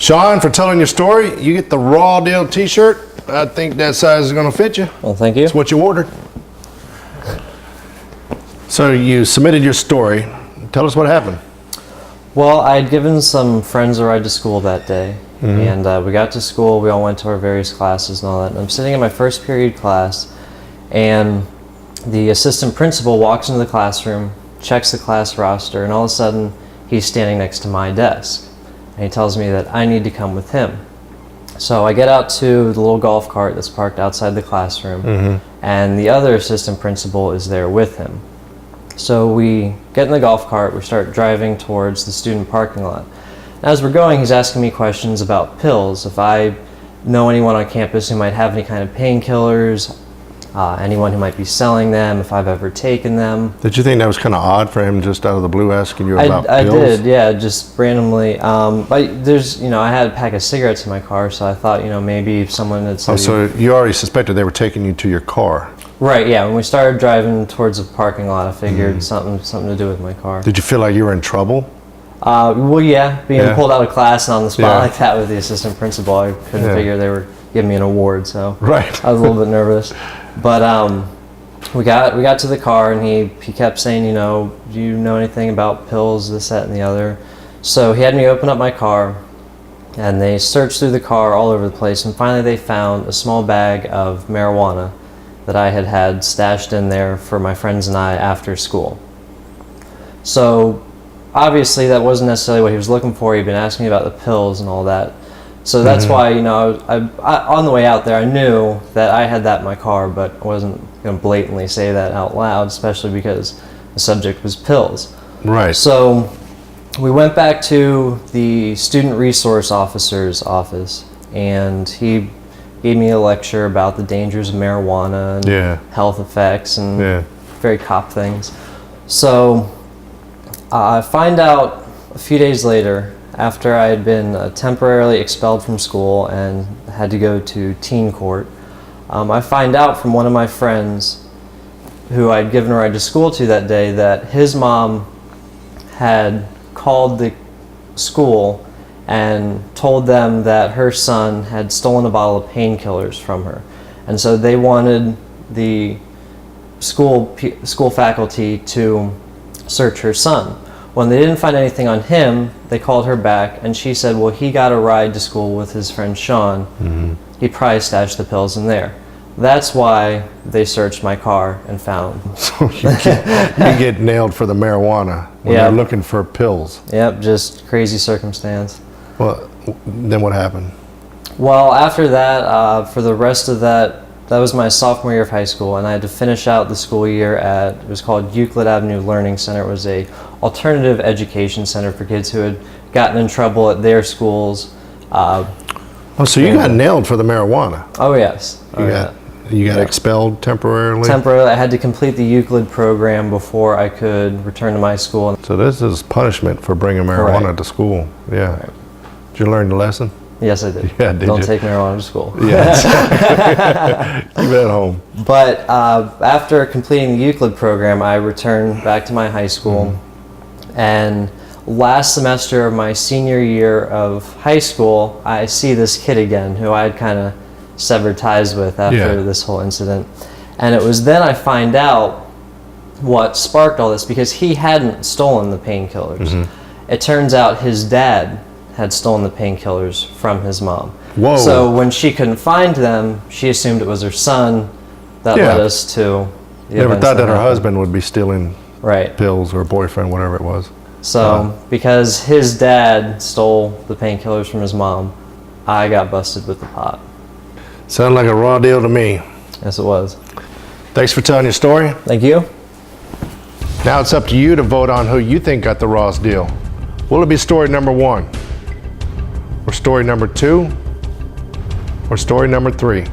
Sean, for telling your story, you get the Raw Deal t-shirt. I think that size is going to fit you. Well, thank you. It's what you ordered. So you submitted your story. Tell us what happened. Well, I had given some friends a ride to school that day, and we got to school, we all went to our various classes and all that, and I'm sitting in my first period class, and the assistant principal walks into the classroom, checks the class roster, and all of a sudden, he's standing next to my desk, and he tells me that I need to come with him. So I get out to the little golf cart that's parked outside the classroom, and the other assistant principal is there with him. So we get in the golf cart, we start driving towards the student parking lot. As we're going, he's asking me questions about pills, if I know anyone on campus who might have any kind of painkillers, anyone who might be selling them, if I've ever taken them. Did you think that was kind of odd for him just out of the blue asking you about pills? I did, yeah, just randomly. But there's, I had a pack of cigarettes in my car, so I thought, maybe if someone had said... Oh, so you already suspected they were taking you to your car? Right, yeah. When we started driving towards the parking lot, I figured something to do with my car. Did you feel like you were in trouble? Well, yeah. Being pulled out of class and on the spot like that with the assistant principal, I couldn't figure they were giving me an award, so right. I was a little bit nervous. But we got to the car, and he kept saying, do you know anything about pills, this, that, and the other? So he had me open up my car, and they searched through the car all over the place, and finally they found a small bag of marijuana that I had stashed in there for my friends and I after school. So obviously that wasn't necessarily what he was looking for. He'd been asking me about the pills and all that. So that's why, I on the way out there, I knew that I had that in my car, but I wasn't going to blatantly say that out loud, especially because the subject was pills. Right. So we went back to the student resource officer's office, and he gave me a lecture about the dangers of marijuana and health effects and very cop things. So I find out a few days later, after I had been temporarily expelled from school and had to go to teen court, I find out from one of my friends who I'd given a ride to school to that day that his mom had called the school and told them that her son had stolen a bottle of painkillers from her. And so they wanted the school faculty to search her son. When they didn't find anything on him, they called her back, and she said, well, he got a ride to school with his friend Sean. He probably stashed the pills in there. That's why they searched my car and found. So you get nailed for the marijuana when they're looking for pills. Yep, just crazy circumstance. Well, then what happened? Well, after that, for the rest of that was my sophomore year of high school, and I had to finish out the school year it was called Euclid Avenue Learning Center. It was a alternative education center for kids who had gotten in trouble at their schools. So you got nailed for the marijuana? Oh, yes. You got expelled temporarily? Temporarily. I had to complete the Euclid program before I could return to my school. So this is punishment for bringing marijuana to school. Yeah. Right. Did you learn the lesson? Yes, I did. Yeah, Don't take marijuana to school. Yeah. Keep it at home. But after completing the Euclid program, I returned back to my high school. And last semester of my senior year of high school, I see this kid again who I had kind of severed ties with after this whole incident. And it was then I find out what sparked all this, because he hadn't stolen the painkillers. It turns out his dad had stolen the painkillers from his mom. Whoa. So when she couldn't find them, she assumed it was her son. That led us to the Never thought that her husband would be stealing pills, or boyfriend, whatever it was. So because his dad stole the painkillers from his mom, I got busted with the pot. Sounded like a raw deal to me. Yes, it was. Thanks for telling your story. Thank you. Now it's up to you to vote on who you think got the rawest deal. Will it be story number 1? Or story number 2? Or story number 3?